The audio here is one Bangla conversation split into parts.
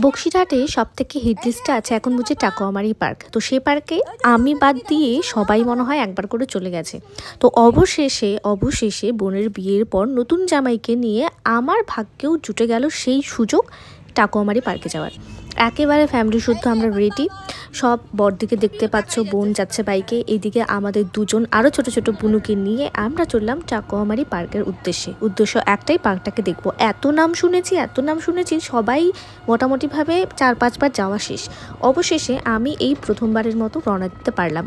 বক্সিরহাটে সব থেকে হিট লিস্টে আছে এখন বুঝি টাকোয়ামারি পার্ক। তো সেই পার্কে আমি বাদ দিয়ে সবাই মনে হয় একবার করে চলে গেছে। তো অবশেষে বোনের বিয়ের পর নতুন জামাইকে নিয়ে আমার ভাগ্যেও জুটে গেল সেই সুযোগ টাকোয়ামারি পার্কে যাওয়ার। একেবারে ফ্যামিলি শুদ্ধ আমরা রেডি, সব বরদিকে দেখতে পাচ্ছ, বোন যাচ্ছে বাইকে, এদিকে আমাদের দুজন আরও ছোট ছোট বুনুকে নিয়ে আমরা চললাম টাকোয়ামারি পার্কের উদ্দেশ্য একটাই, পার্কটাকে দেখবো। এত নাম শুনেছি সবাই মোটামুটিভাবে 4-5 বার যাওয়া শেষ। অবশেষে আমি এই প্রথমবারের মতো রওনা দিতে পারলাম।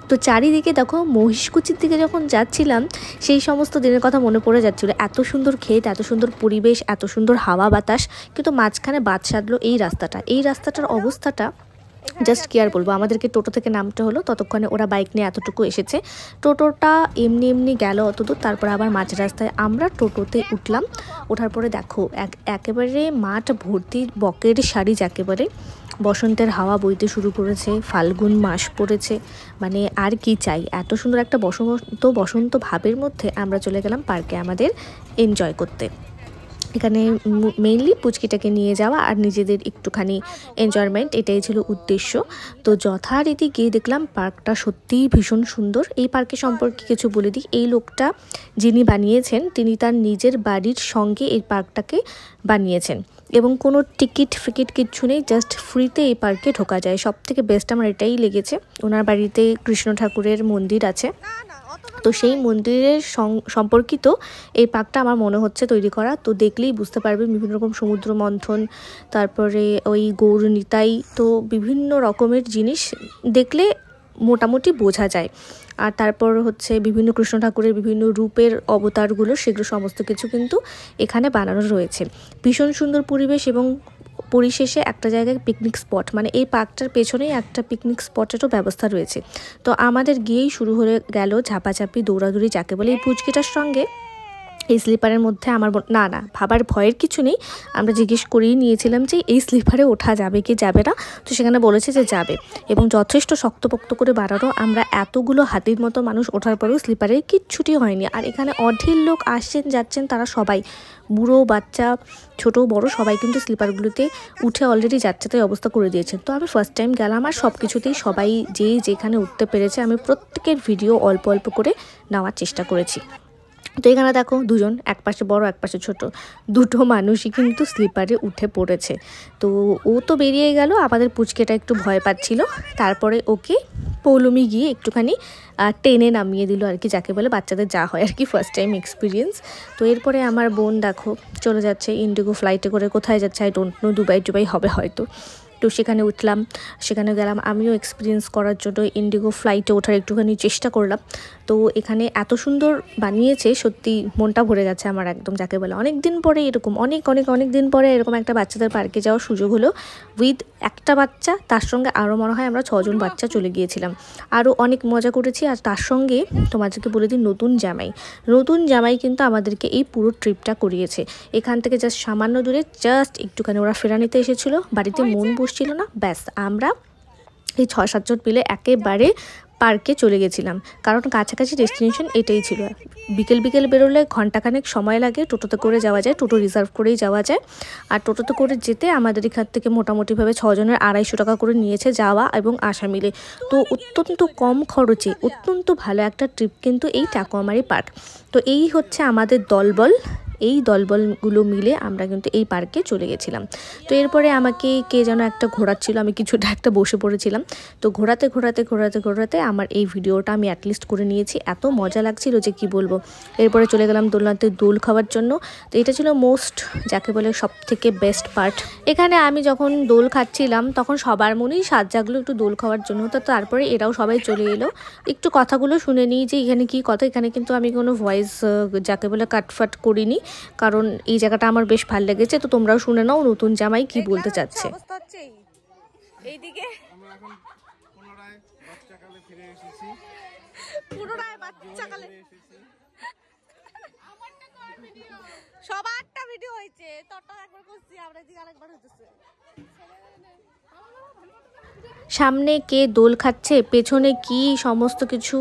তো চারিদিকে দেখো, মহিষকুচির দিকে যখন যাচ্ছিলাম সেই সমস্ত দিনের কথা মনে পড়ে যাচ্ছিলো। এত সুন্দর ক্ষেত, এত সুন্দর পরিবেশ, এত সুন্দর হাওয়া বাতাস, কিন্তু মাঝখানে বাদ সাধলো এই রাস্তাটার অবস্থাটা জাস্ট কি আর বলবো। আমাদেরকে টোটো থেকে নামতে হলো, ততক্ষণে ওরা বাইক নিয়ে এতটুকু এসেছে। টোটোটা এমনি গেল অতদূর, তারপর আবার মাঝ রাস্তায় আমরা টোটোতে উঠলাম। ওঠার পরে দেখো একেবারে মাঠ ভর্তি বকের শাড়ি, যাকে বলে বসন্তের হাওয়া বইতে শুরু করেছে, ফাল্গুন মাস পড়েছে, মানে আর কি চাই। এত সুন্দর একটা বসন্ত ভাবের মধ্যে আমরা চলে গেলাম পার্কে আমাদের এনজয় করতে। এখানে মেইনলি পুচকিটাকে নিয়ে যাওয়া আর নিজেদের একটুখানি এনজয়মেন্ট, এটাই ছিল উদ্দেশ্য। তো যথারীতি গিয়ে দেখলাম পার্কটা সত্যিই ভীষণ সুন্দর। এই পার্কের সম্পর্কে কিছু বলে দিই, এই লোকটা যিনি বানিয়েছেন তিনি তার নিজের বাড়ির সঙ্গে এই পার্কটাকে বানিয়েছেন এবং কোনো টিকিট ফিকিট কিচ্ছু নেই, জাস্ট ফ্রিতে এই পার্কে ঢোকা যায়। সব থেকে বেস্ট আমার এটাই লেগেছে। ওনার বাড়িতে কৃষ্ণ ঠাকুরের মন্দির আছে, তো সেই মন্দিরের সম্পর্কিত এই পার্কটা আমার মনে হচ্ছে তৈরি করা। তো দেখলেই বুঝতে পারবে বিভিন্ন রকম সমুদ্র মন্থন, তারপরে ওই গৌর নিতাই, তো বিভিন্ন রকমের জিনিস দেখলে মোটামুটি বোঝা যায়। আর তারপর হচ্ছে বিভিন্ন কৃষ্ণ ঠাকুরের বিভিন্ন রূপের অবতারগুলো, সেগুলো সমস্ত কিছু কিন্তু এখানে বানানো রয়েছে। ভীষণ সুন্দর পরিবেশ এবং পরিশেষে একটা জায়গায় পিকনিক স্পট, মানে এই পার্কটার পেছনেই একটা পিকনিক স্পটেরও ব্যবস্থা রয়েছে। তো আমাদের গিয়েই শুরু হয়ে গেল ঝাপাঝাপি, দৌড়াদৌড়ি, যাকে বলে। এই পুচকিটার সঙ্গে এই স্লিপারের মধ্যে আমার না ভাবার ভয়ের কিছু নেই। আমরা জিজ্ঞেস করেই নিয়েছিলাম যে এই স্লিপারে ওঠা যাবে কি যাবে না, তো সেখানে বলেছে যে যাবে এবং যথেষ্ট শক্তপোক্ত করে বাড়ানো। আমরা এতগুলো হাতির মতো মানুষ ওঠার পরেও স্লিপারে কিচ্ছুটি হয়নি। আর এখানে অঢের লোক আসছেন যাচ্ছেন, তারা সবাই, বুড়ো বাচ্চা ছোট বড় সবাই কিন্তু স্লিপারগুলোতে উঠে অলরেডি যাচ্ছে, তাই অবস্থা করে দিয়েছেন। তো আমি ফার্স্ট টাইম গেলাম আর সব কিছুতেই সবাই যেখানে উঠতে পেরেছে আমি প্রত্যেকের ভিডিও অল্প অল্প করে নেওয়ার চেষ্টা করেছি। তো এখানে দেখো দুজন, এক পাশে বড় এক পাশে ছোট, দুটো মানুষই কিন্তু স্লিপারে উঠে পড়েছে। তো ও তো বেরিয়ে গেল, আমাদের পুচকেটা একটু ভয় পাচ্ছিল। তারপরে ওকে পৌলমি গিয়ে একটুখানি টেনে নামিয়ে দিল আর কি, যাকে বলে বাচ্চাদের যা হয় আর কি, ফার্স্ট টাইম এক্সপিরিয়েন্স। তো এরপরে আমার বোন দেখো চলে যাচ্ছে ইন্ডিগো ফ্লাইটে করে, কোথায় যাচ্ছে আই ডোন্ট নো, দুবাই হবে হয়তো। তো সেখানে উঠলাম, সেখানে গেলাম, আমিও এক্সপিরিয়েন্স করার জন্য ইন্ডিগো ফ্লাইটে ওঠার একটুখানি চেষ্টা করলাম। তো এখানে এত সুন্দর বানিয়েছে, সত্যি মনটা ভরে গেছে আমার একদম, যাকে বলে অনেক দিন পরে এরকম অনেক দিন পরে এরকম একটা বাচ্চাদের পার্কে যাওয়ার সুযোগ হলো উইথ একটা বাচ্চা, তার সঙ্গে আরও মনে হয় আমরা 6 জন বাচ্চা চলে গিয়েছিলাম। আরও অনেক মজা করেছি। আর তার সঙ্গে তোমাদেরকে বলে দিই, নতুন জামাই কিন্তু আমাদেরকে এই পুরো ট্রিপটা করিয়েছে। এখান থেকে জাস্ট সামান্য দূরে, জাস্ট একটুখানি ওরা ফেরানিতে এসেছিলো, বাড়িতে মন বসছিল না, ব্যাস আমরা এই 6-7 জন মিলে একেবারে পার্কে চলে গেছিলাম, কারণ কাছাকাছি ডেস্টিনেশন এটাই ছিল। বিকেল বেরোলে ঘন্টাখানেক সময় লাগে, টোটোতে করে যাওয়া যায়, টোটো রিজার্ভ করেই যাওয়া যায়। আর টোটোতে করে যেতে আমাদের এখান থেকে মোটামুটিভাবে 6 জনের 250 টাকা করে নিয়েছে যাওয়া এবং আসা মিলে। তো অত্যন্ত কম খরচে অত্যন্ত ভালো একটা ট্রিপ কিন্তু এই টাকোয়ামারি পার্ক। তো এই হচ্ছে আমাদের দলবল, এই দলবলগুলো মিলে আমরা কিন্তু এই পার্কে চলে গেছিলাম। তো এরপরে আমাকে কে যেন একটা ঘোরাচ্ছিল, আমি কিছুটা একটা বসে পড়েছিলাম। তো ঘোরাতে আমার এই ভিডিওটা আমি অ্যাটলিস্ট করে নিয়েছি, এত মজা লাগছিল যে কি বলবো। এরপরে চলে গেলাম দোলনাতে দোল খাওয়ার জন্য। তো এটা ছিল মোস্ট, যাকে বলে সব থেকে বেস্ট পার্ট। এখানে আমি যখন দোল খাচ্ছিলাম তখন সবার মনেই সাজ জাগলো একটু দোল খাওয়ার জন্য। তো তারপরে এরাও সবাই চলে এলো, একটু কথাগুলো শুনে নিই যে এখানে কি কথা। এখানে কিন্তু আমি কোনো ভয়েস যাকে বলে কাটফাট করিনি, কারণ এই জায়গাটা আমার বেশ ভালো লেগেছে। তো তোমরাও শুনে নাও নতুন জামাই কি বলতে চাচ্ছে। এইদিকে সবারটা ভিডিও হয়েছে, তোরটা একবার করছি, আমরা এদিকে আরেকবার হইতেছে। সামনে কে দোল খাচ্ছে, পেছনে কি সমস্ত কিছু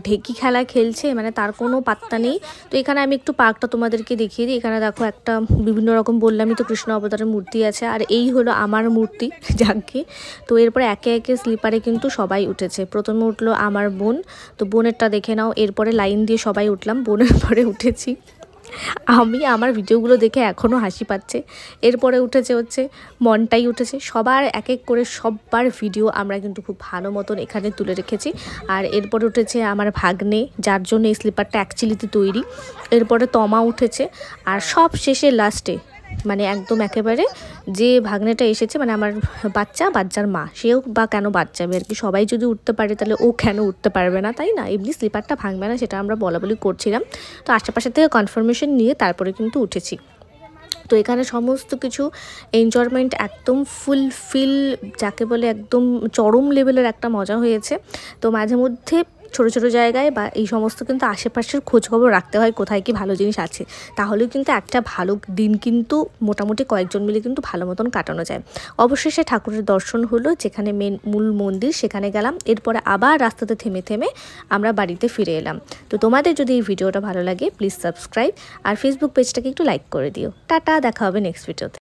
ঢেকি খেলা খেলছে, মানে তার কোনো পাত্তা নেই। তো এখানে আমি একটু পার্কটা তোমাদেরকে দেখিয়ে দিই। এখানে দেখো একটা বিভিন্ন রকম বললামই তো কৃষ্ণ অবতারের মূর্তি আছে, আর এই হলো আমার মূর্তি যাকে। তো এরপরে একে একে স্লিপারে কিন্তু সবাই উঠেছে। প্রথমে উঠলো আমার বোন, তো বোনেরটা দেখে নাও। এরপরে লাইন দিয়ে সবাই উঠলাম, বোনের পরে উঠেছি আমি। আমার ভিডিওগুলো দেখে এখনও হাসি পাচ্ছে। এরপরে উঠেছে হচ্ছে মনটাই উঠেছে। সবার এক এক করে সবার ভিডিও আমরা কিন্তু খুব ভালো মতন এখানে তুলে রেখেছি। আর এরপরে উঠেছে আমার ভাগ্নে, যার জন্য এই স্লিপারটা অ্যাকচুয়ালিতে তৈরি। এরপরে তমা উঠেছে, আর সব শেষে লাস্টে মানে একদম একেবারে যে ভাগ্নেটা এসেছে, মানে আমার বাচ্চার মা, সেও বা কেন বাচ্চাবে আর কি। সবাই যদি উঠতে পারে তাহলে ও কেন উঠতে পারবে না, তাই না? এমনি স্লিপারটা ভাঙবে না, সেটা আমরা বলা করছিলাম। তো আশেপাশে থেকে কনফার্মেশন নিয়ে তারপরে কিন্তু উঠেছি। তো এখানে সমস্ত কিছু এনজয়মেন্ট একদম ফুলফিল, যাকে বলে একদম চরম লেভেলের একটা মজা হয়েছে। তো মাঝে মধ্যে ছোটো ছোটো জায়গায় বা এই সমস্ত কিন্তু আশেপাশের খোঁজখবর রাখতে হয়, কোথায় কি ভালো জিনিস আছে, তাহলেও কিন্তু একটা ভালো দিন কিন্তু মোটামুটি কয়েকজন মিলে কিন্তু ভালো মতন কাটানো যায়। অবশেষে ঠাকুরের দর্শন হলো, যেখানে মূল মন্দির সেখানে গেলাম। এরপরে আবার রাস্তাতে থেমে থেমে আমরা বাড়িতে ফিরে এলাম। তো তোমাদের যদি এই ভিডিওটা ভালো লাগে প্লিজ সাবস্ক্রাইব, আর ফেসবুক পেজটাকে একটু লাইক করে দিও। টাটা, দেখা হবে নেক্সট ভিডিওতে।